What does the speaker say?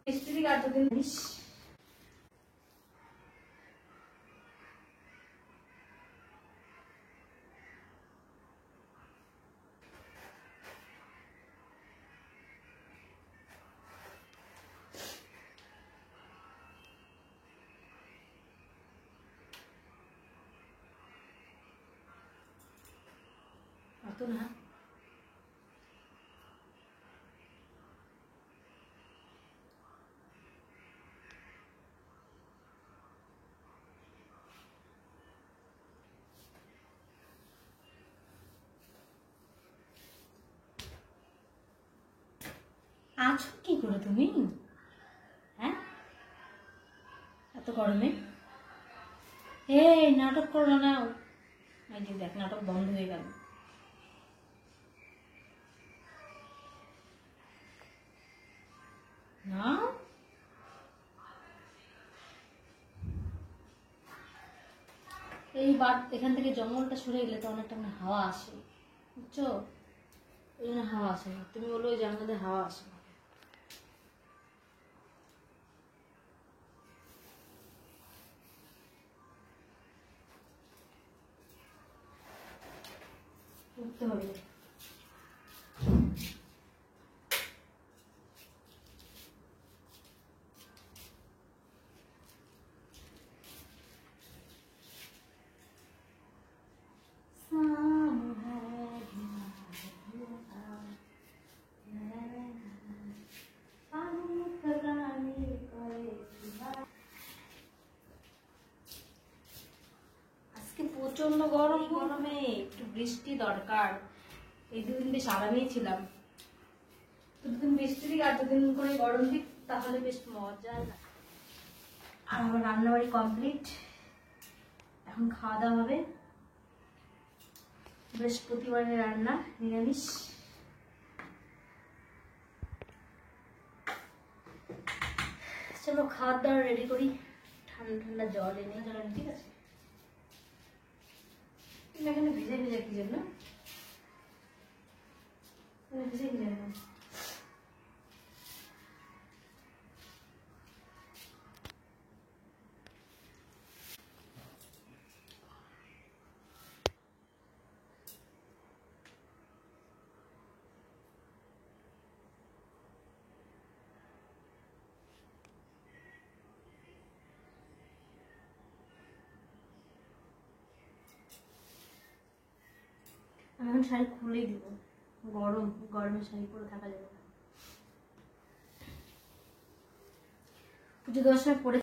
মিস্ত্রি এতদিন অত না আছো কি করে তুমি? হ্যাঁ, এত গরমে নাটক করো না। এই যে দেখ, নাটক বন্ধ হয়ে গেল। না, এইবার এখান থেকে জঙ্গলটা সরে গেলে তো অনেকটা হাওয়া আসে, বুঝছো? ওই জন্য হাওয়া আসে না। তুমি বলো ওই জানলাতে হাওয়া আসে না। উঠতে হবে। আজকে প্রচন্ড গরম, গরমে একটু বৃষ্টি দরকার। এই দুদিন বেশ আরামেই ছিলাম। দুদিন বৃষ্টি দিক আর দুদিন করে গরম দিক, তাহলে বেশ মজা। আর আমার রান্নাবাড়ি কমপ্লিট, এখন খাওয়া দাওয়া হবে। বৃহস্পতিবারের রান্না নিরামিষ। চলো খাওয়ার দাওয়া রেডি করি। ঠান্ডা ঠান্ডা জল এনে, ঠিক আছে? তুমি এখানে ভিজে ভিজে কি জন্য? ভিজে কি জন্য? আমি এখন শাড়ি খুলেই দিব, গরম, গরমে শাড়ি পরে থাকা যাবে না। পুজো দেওয়ার সময় পরে